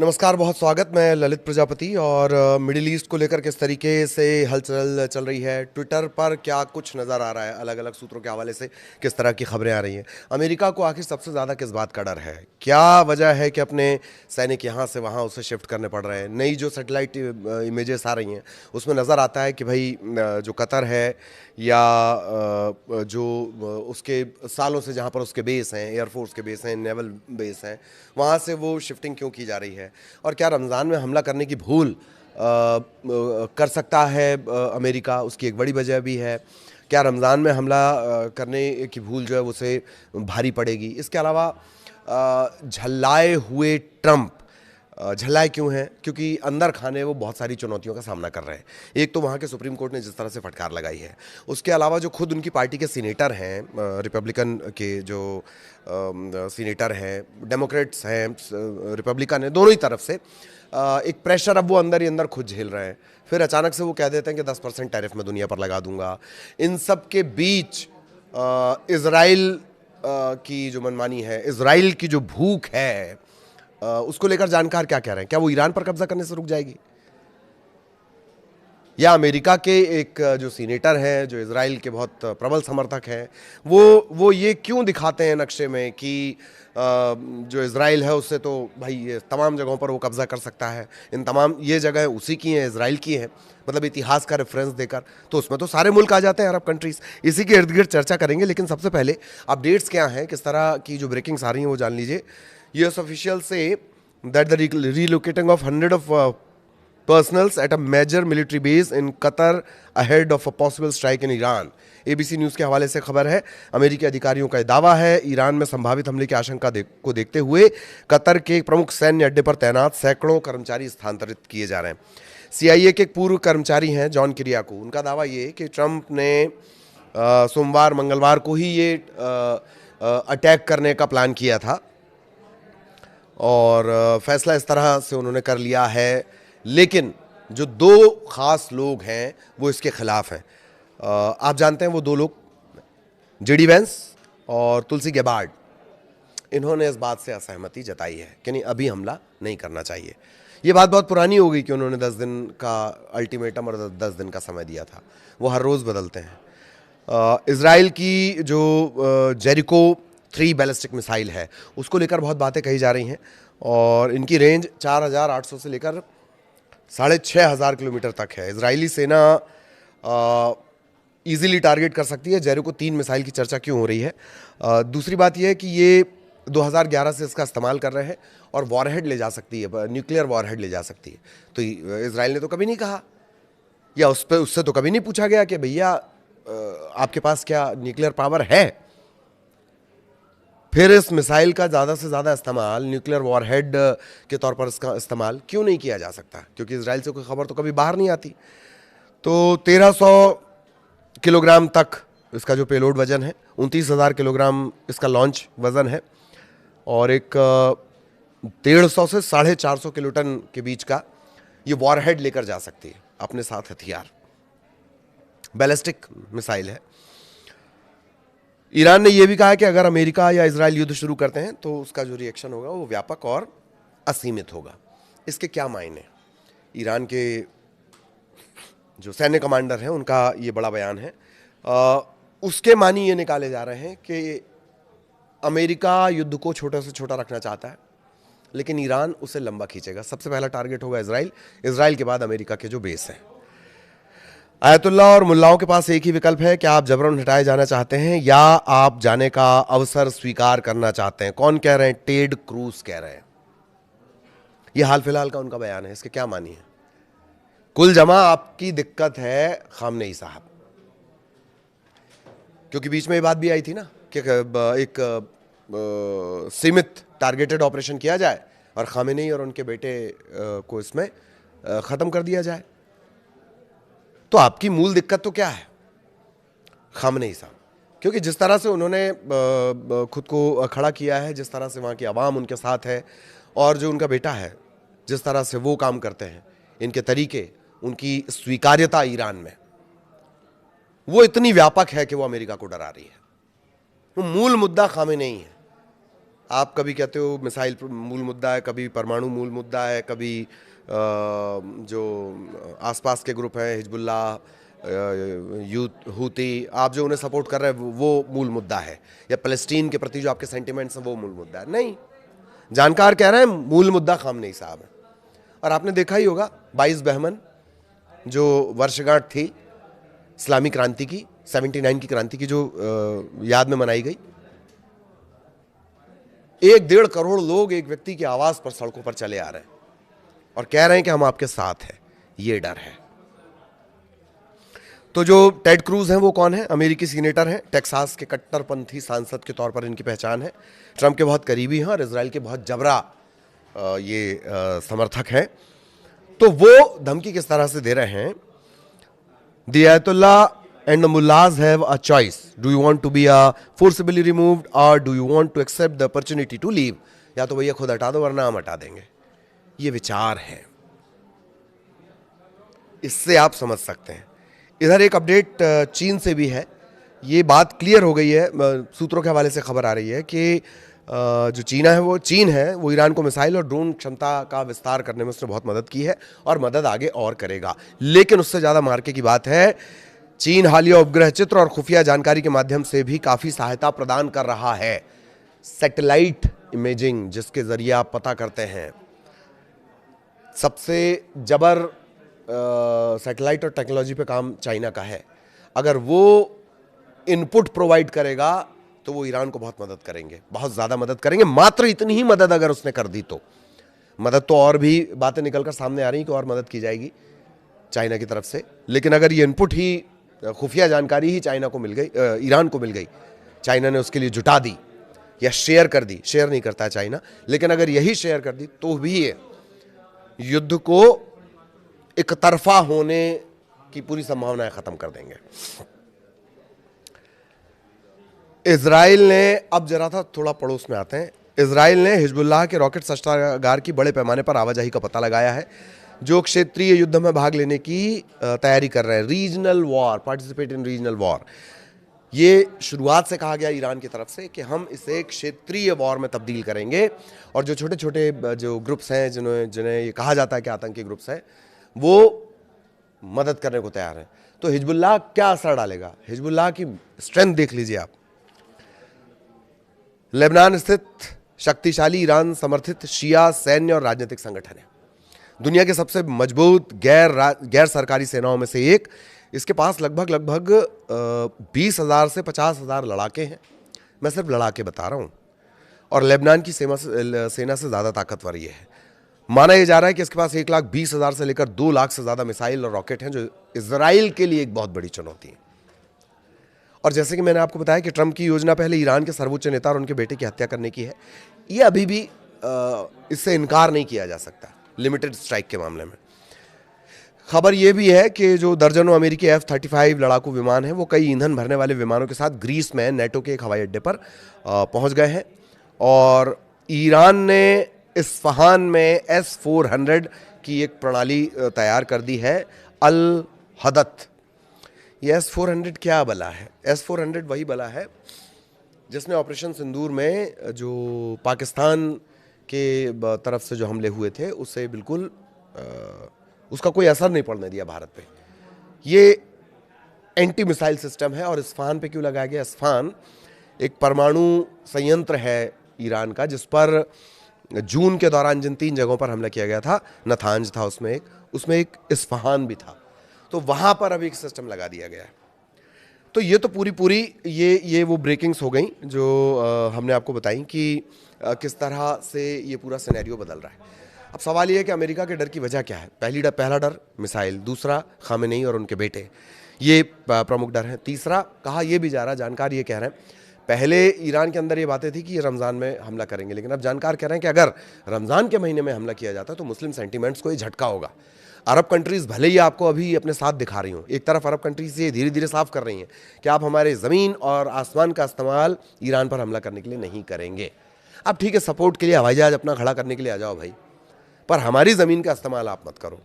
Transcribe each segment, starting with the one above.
नमस्कार, बहुत स्वागत। मैं ललित प्रजापति और मिडिल ईस्ट को लेकर किस तरीके से हलचल चल रही है, ट्विटर पर क्या कुछ नज़र आ रहा है, अलग अलग सूत्रों के हवाले से किस तरह की खबरें आ रही हैं। अमेरिका को आखिर सबसे ज़्यादा किस बात का डर है, क्या वजह है कि अपने सैनिक यहाँ से वहाँ उसे शिफ्ट करने पड़ रहे हैं। नई जो सैटेलाइट इमेजेस आ रही हैं उसमें नज़र आता है कि भाई जो कतर है या जो उसके सालों से जहाँ पर उसके बेस हैं, एयरफोर्स के बेस हैं, नेवल बेस हैं, वहाँ से वो शिफ्टिंग क्यों की जा रही है। और क्या रमज़ान में हमला करने की भूल कर सकता है अमेरिका, उसकी एक बड़ी वजह भी है। क्या रमज़ान में हमला करने की भूल जो है उसे भारी पड़ेगी। इसके अलावा झल्लाए हुए ट्रंप झल्लाए क्यों हैं, क्योंकि अंदर खाने वो बहुत सारी चुनौतियों का सामना कर रहे हैं। एक तो वहाँ के सुप्रीम कोर्ट ने जिस तरह से फटकार लगाई है, उसके अलावा जो खुद उनकी पार्टी के सीनेटर हैं, रिपब्लिकन के जो सीनेटर हैं, डेमोक्रेट्स हैं, रिपब्लिकन हैं, दोनों ही तरफ से एक प्रेशर अब वो अंदर ही अंदर खुद झेल रहे हैं। फिर अचानक से वो कह देते हैं कि 10% टैरिफ मैं दुनिया पर लगा दूंगा। इन सब के बीच इज़राइल की जो मनमानी है, इज़राइल की जो भूख है, उसको लेकर जानकार क्या कह रहे हैं। क्या वो ईरान पर कब्जा करने से रुक जाएगी, या अमेरिका के एक जो सीनेटर हैं, जो इजराइल के बहुत प्रबल समर्थक हैं, वो ये क्यों दिखाते हैं नक्शे में कि जो इजराइल है उससे तो भाई ये तमाम जगहों पर वो कब्जा कर सकता है, इन तमाम ये जगह उसी की हैं, इजराइल की हैं, मतलब इतिहास का रेफरेंस देकर। तो उसमें तो सारे मुल्क आ जाते हैं, अरब कंट्रीज। इसी के इर्द गिर्द चर्चा करेंगे, लेकिन सबसे पहले अपडेट्स क्या हैं, किस तरह की जो ब्रेकिंग्स आ रही हैं वो जान लीजिए। US official say that the relocating of 100 of personals at a major military base in Qatar ahead of a possible strike in Iran। ABC news के हवाले से खबर है। अमेरिकी अधिकारियों का दावा है, ईरान में संभावित हमले की आशंका को देखते हुए कतर के एक प्रमुख सैन्य अड्डे पर तैनात सैकड़ों कर्मचारी स्थानांतरित किए जा रहे हैं। सीआईए के एक पूर्व कर्मचारी हैं जॉन किरियाको, उनका दावा ये कि ट्रंप ने सोमवार मंगलवार को ही ये अटैक करने का प्लान किया था और फैसला इस तरह से उन्होंने कर लिया है। लेकिन जो दो खास लोग हैं वो इसके खिलाफ हैं। आप जानते हैं वो दो लोग, जेडी वेंस और तुलसी गेबार्ड, इन्होंने इस बात से असहमति जताई है कि नहीं, अभी हमला नहीं करना चाहिए। ये बात बहुत पुरानी हो गई कि उन्होंने 10 दिन का अल्टीमेटम और 10 दिन का समय दिया था, वो हर रोज़ बदलते हैं। इजराइल की जो जेरिको 3 बैलिस्टिक मिसाइल है उसको लेकर बहुत बातें कही जा रही हैं और इनकी रेंज 4800 से लेकर 6500 किलोमीटर तक है। इजरायली सेना इजीली टारगेट कर सकती है। जेरिको 3 मिसाइल की चर्चा क्यों हो रही है? दूसरी बात यह है कि ये 2011 से इसका इस्तेमाल कर रहे हैं और वॉरहेड ले जा सकती है, न्यूक्लियर वॉरहेड ले जा सकती है। तो इजराइल ने तो कभी नहीं कहा, या उससे तो कभी नहीं पूछा गया कि भैया आपके पास क्या न्यूक्लियर पावर है। फिर इस मिसाइल का ज़्यादा से ज़्यादा इस्तेमाल, न्यूक्लियर वॉरहेड के तौर पर इसका इस्तेमाल क्यों नहीं किया जा सकता? क्योंकि इजराइल से कोई खबर तो कभी बाहर नहीं आती। तो 1300 किलोग्राम तक इसका जो पेलोड वजन है, 29,000 किलोग्राम इसका लॉन्च वजन है, और एक 150 से 450 किलोटन के बीच का ये वॉरहेड लेकर जा सकती है अपने साथ हथियार। बैलिस्टिक मिसाइल है। ईरान ने यह भी कहा कि अगर अमेरिका या इजराइल युद्ध शुरू करते हैं तो उसका जो रिएक्शन होगा वो व्यापक और असीमित होगा। इसके क्या मायने? ईरान के जो सैन्य कमांडर हैं उनका ये बड़ा बयान है। उसके मानी ये निकाले जा रहे हैं कि अमेरिका युद्ध को छोटे से छोटा रखना चाहता है, लेकिन ईरान उसे लंबा खींचेगा। सबसे पहला टारगेट होगा इजराइल, इजराइल के बाद अमेरिका के जो बेस हैं। आयतुल्ला और मुल्लाओं के पास एक ही विकल्प है, क्या आप जबरन हटाए जाना चाहते हैं या आप जाने का अवसर स्वीकार करना चाहते हैं? कौन कह रहे हैं? टेड क्रूज कह रहे हैं। यह हाल फिलहाल का उनका बयान है। इसके क्या मानी है? कुल जमा आपकी दिक्कत है खामनेई साहब, क्योंकि बीच में ये बात भी आई थी ना कि एक सीमित टारगेटेड ऑपरेशन किया जाए और खामेनेई और उनके बेटे को इसमें ख़त्म कर दिया जाए। तो आपकी मूल दिक्कत तो क्या है? खामनेई साहब, क्योंकि जिस तरह से उन्होंने खुद को खड़ा किया है, जिस तरह से वहाँ की आवाम उनके साथ है, और जो उनका बेटा है जिस तरह से वो काम करते हैं, इनके तरीके, उनकी स्वीकार्यता ईरान में वो इतनी व्यापक है कि वो अमेरिका को डरा रही है। वो मूल मुद्दा खामेनेई है। आप कभी कहते हो मिसाइल मूल मुद्दा है, कभी परमाणु मूल मुद्दा है, कभी जो आसपास के ग्रुप हैं हिजबुल्लाह, यूथ हूती, आप जो उन्हें सपोर्ट कर रहे हैं वो मूल मुद्दा है, या फ़लस्तीन के प्रति जो आपके सेंटिमेंट्स हैं वो मूल मुद्दा है। नहीं, जानकार कह रहे हैं मूल मुद्दा खामनेई साहब है। और आपने देखा ही होगा 22 बहमन जो वर्षगांठ थी इस्लामी क्रांति की, 79 की क्रांति की, जो याद में मनाई गई, 1-1.5 करोड़ लोग एक व्यक्ति की आवाज पर सड़कों पर चले आ रहे हैं और कह रहे हैं कि हम आपके साथ हैं। ये डर है। तो जो टेड क्रूज हैं वो कौन है? अमेरिकी सीनेटर हैं, टेक्सास के कट्टरपंथी सांसद के तौर पर इनकी पहचान है, ट्रंप के बहुत करीबी हैं और इजराइल के बहुत जबरा समर्थक हैं। तो वो धमकी किस तरह से दे रहे हैं? The Ayatollah and the mullahs have a choice. Do you want to be forcibly removed or do you want to accept the opportunity to leave? या तो भैया खुद हटा दो वरना हम हटा देंगे। ये विचार है, इससे आप समझ सकते हैं। इधर एक अपडेट चीन से भी है। ये बात क्लियर हो गई है, सूत्रों के हवाले से खबर आ रही है कि जो चीन है वो ईरान को मिसाइल और ड्रोन क्षमता का विस्तार करने में उसने बहुत मदद की है और मदद आगे और करेगा। लेकिन उससे ज़्यादा मार्के की बात है, चीन हालिया उपग्रह चित्र और खुफिया जानकारी के माध्यम से भी काफ़ी सहायता प्रदान कर रहा है। सैटेलाइट इमेजिंग जिसके जरिए आप पता करते हैं, सबसे जबर सैटेलाइट और टेक्नोलॉजी पे काम चाइना का है। अगर वो इनपुट प्रोवाइड करेगा तो वो ईरान को बहुत मदद करेंगे, बहुत ज़्यादा मदद करेंगे। मात्र इतनी ही मदद अगर उसने कर दी तो, मदद तो और भी बातें निकलकर सामने आ रही कि और मदद की जाएगी चाइना की तरफ से, लेकिन अगर ये इनपुट ही, खुफिया जानकारी ही चाइना को मिल गई, ईरान को मिल गई, चाइना ने उसके लिए जुटा दी या शेयर कर दी, शेयर नहीं करता है चाइना, लेकिन अगर यही शेयर कर दी तो भी ये युद्ध को एक तरफा होने की पूरी संभावनाएं खत्म कर देंगे। इजराइल ने, अब जरा था थोड़ा पड़ोस में आते हैं, इजराइल ने हिजबुल्लाह के रॉकेट शस्त्रागार की बड़े पैमाने पर आवाजाही का पता लगाया है, जो क्षेत्रीय युद्ध में भाग लेने की तैयारी कर रहे हैं। Regional war, participate in regional war, ये शुरुआत से कहा गया ईरान की तरफ से कि हम इसे क्षेत्रीय वॉर में तब्दील करेंगे, और जो छोटे छोटे जो ग्रुप्स हैं जिन्हें ये कहा जाता है कि आतंकी ग्रुप्स हैं, वो मदद करने को तैयार हैं। तो हिजबुल्लाह क्या असर डालेगा? हिजबुल्लाह की स्ट्रेंथ देख लीजिए आप। लेबनान स्थित शक्तिशाली ईरान समर्थित शिया सैन्य और राजनीतिक संगठन है, दुनिया के सबसे मजबूत गैर सरकारी सेनाओं में से एक। इसके पास लगभग 20,000 से 50,000 लड़ाके हैं। मैं सिर्फ लड़ाके बता रहा हूँ, और लेबनान की सेना से ज़्यादा ताकतवर ये है। माना यह जा रहा है कि इसके पास 1,20,000 से लेकर 2 लाख से ज़्यादा मिसाइल और रॉकेट हैं, जो इजराइल के लिए एक बहुत बड़ी चुनौती है। और जैसे कि मैंने आपको बताया कि ट्रंप की योजना पहले ईरान के सर्वोच्च नेता और उनके बेटे की हत्या करने की है। ये अभी भी इससे इनकार नहीं किया जा सकता लिमिटेड स्ट्राइक के मामले में। खबर यह भी है कि जो दर्जनों अमेरिकी F-35 लड़ाकू विमान हैं, वो कई ईंधन भरने वाले विमानों के साथ ग्रीस में नेटो के एक हवाई अड्डे पर पहुंच गए हैं, और ईरान ने इस्फहान में S-400 की एक प्रणाली तैयार कर दी है, अल हदत। ये S-400 क्या बला है? S-400 वही बला है जिसने ऑपरेशन सिंदूर में जो पाकिस्तान के तरफ से जो हमले हुए थे उससे बिल्कुल उसका कोई असर नहीं पड़ने दिया भारत पे। ये एंटी मिसाइल सिस्टम है। और इस्फहान पे क्यों लगाया गया? इस्फहान एक परमाणु संयंत्र है ईरान का, जिस पर जून के दौरान जिन 3 जगहों पर हमला किया गया था, नतांज था उसमें एक इस्फहान भी था, तो वहाँ पर अभी एक सिस्टम लगा दिया गया है। तो ये तो पूरी ये वो ब्रेकिंग्स हो गई जो हमने आपको बताई कि किस तरह से ये पूरा सिनेरियो बदल रहा है। अब सवाल ये है कि अमेरिका के डर की वजह क्या है? पहला डर मिसाइल, दूसरा खामेनेई और उनके बेटे, ये प्रमुख डर हैं। तीसरा कहा यह भी जा रहा है, जानकार ये कह रहे हैं, पहले ईरान के अंदर ये बातें थी कि ये रमज़ान में हमला करेंगे, लेकिन अब जानकार कह रहे हैं कि अगर रमज़ान के महीने में हमला किया जाता है तो मुस्लिम सेंटिमेंट्स को ये झटका होगा। अरब कंट्रीज़ भले ही आपको अभी अपने साथ दिखा रही हूँ, एक तरफ अरब कंट्रीज़ ये धीरे धीरे साफ कर रही हैं कि आप हमारे ज़मीन और आसमान का इस्तेमाल ईरान पर हमला करने के लिए नहीं करेंगे। अब ठीक है, सपोर्ट के लिए हवाई जहाज अपना खड़ा करने के लिए आ जाओ भाई, पर हमारी ज़मीन का इस्तेमाल आप मत करो।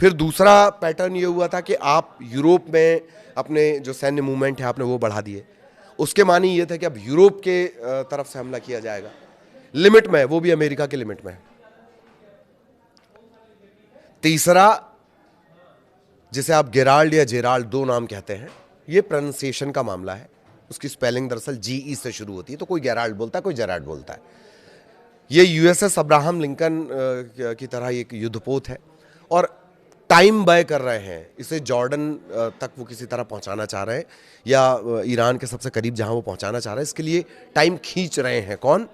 फिर दूसरा पैटर्न ये हुआ था कि आप यूरोप में अपने जो सैन्य मूवमेंट है आपने वो बढ़ा दिए। उसके मानी ये थे कि अब यूरोप के तरफ से हमला किया जाएगा। लिमिट में है, वो भी अमेरिका के लिमिट में है। तीसरा, जिसे आप गेराल्ड या जेराल्ड, दो नाम कहते हैं, ये प्रोनाउंसिएशन का मामला है। उसकी स्पेलिंग दरअसल GE से शुरू होती है, तो कोई गेराल्ड बोलता है, कोई जेराल्ड बोलता है। ये USS अब्राहम लिंकन की तरह एक युद्धपोत है और टाइम बाय कर रहे हैं इसे जॉर्डन तक वो किसी तरह पहुंचाना चाह रहे हैं, या ईरान के सबसे करीब जहां वो पहुंचाना चाह रहे हैं। इसके लिए टाइम खींच रहे हैं कौन?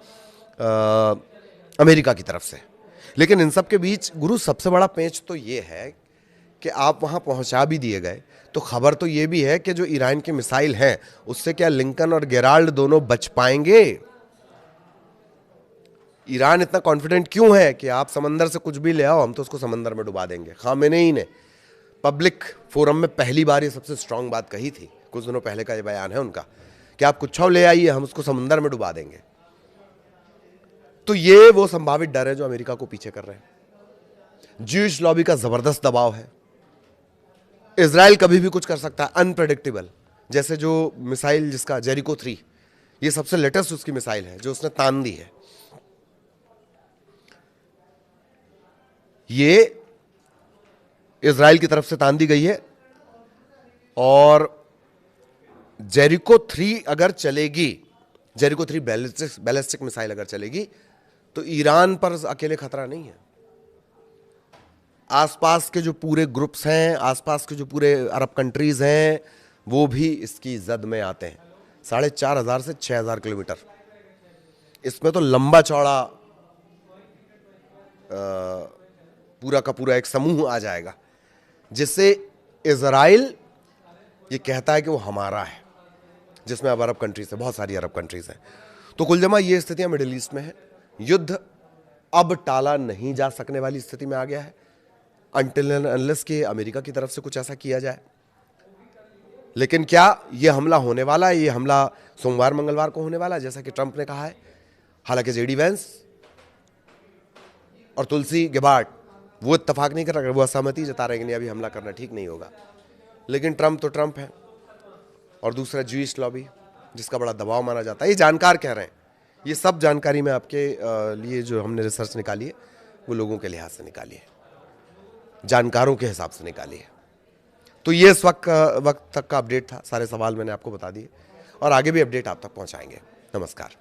अमेरिका की तरफ से। लेकिन इन सब के बीच गुरु सबसे बड़ा पेंच तो ये है कि आप वहां पहुंचा भी दिए गए, तो खबर तो ये भी है कि जो ईरान की मिसाइल हैं उससे क्या लिंकन और गेराल्ड दोनों बच पाएंगे? ईरान इतना कॉन्फिडेंट क्यों है कि आप समंदर से कुछ भी ले आओ, हम तो उसको समंदर में डुबा देंगे? खामेनेई ने पब्लिक फोरम में पहली बार ये सबसे स्ट्रांग बात कही थी, कुछ दिनों पहले का ये बयान है उनका, कि आप कुछ ले आइए, हम उसको समंदर में डुबा देंगे। तो ये वो संभावित डर है जो अमेरिका को पीछे कर रहे हैं। ज्यूइश लॉबी का जबरदस्त दबाव है। इजराइल कभी भी कुछ कर सकता है, अनप्रेडिक्टेबल। जैसे जो मिसाइल जिसका जेरिको 3, ये सबसे लेटेस्ट उसकी मिसाइल है जो उसने तान दी है। ये इजराइल की तरफ से तान दी गई है और जेरिको 3 अगर चलेगी, जेरिको 3 बैलिस्टिक मिसाइल अगर चलेगी, तो ईरान पर अकेले खतरा नहीं है। आसपास के जो पूरे ग्रुप्स हैं, आसपास के जो पूरे अरब कंट्रीज हैं, वो भी इसकी जद में आते हैं। 4,500 से 6,000 किलोमीटर, इसमें तो लंबा चौड़ा पूरा का पूरा एक समूह आ जाएगा, जिससे इजराइल ये कहता है कि वो हमारा है, जिसमें अब अरब कंट्रीज है, बहुत सारी अरब कंट्रीज हैं। तो कुल जमा ये स्थितियां मिडिल ईस्ट में है। युद्ध अब टाला नहीं जा सकने वाली स्थिति में आ गया है, अनटिल एंड अनलेस के अमेरिका की तरफ से कुछ ऐसा किया जाए। लेकिन क्या ये हमला होने वाला है? ये हमला सोमवार मंगलवार को होने वाला है, जैसा कि ट्रंप ने कहा है। हालांकि JD वैंस और तुलसी गेबार्ड वो इत्तेफाक नहीं कर रहे, वो असहमति जता रहे कि नहीं, अभी हमला करना ठीक नहीं होगा। लेकिन ट्रंप तो ट्रंप है, और दूसरा ज्यूइश लॉबी जिसका बड़ा दबाव माना जाता है। ये जानकार कह रहे हैं। ये सब जानकारी में आपके लिए जो हमने रिसर्च निकाली है, वो लोगों के लिहाज से निकाली है, जानकारों के हिसाब से निकाली है। तो ये इस वक्त तक का अपडेट था। सारे सवाल मैंने आपको बता दिए और आगे भी अपडेट आप तक पहुंचाएंगे। नमस्कार।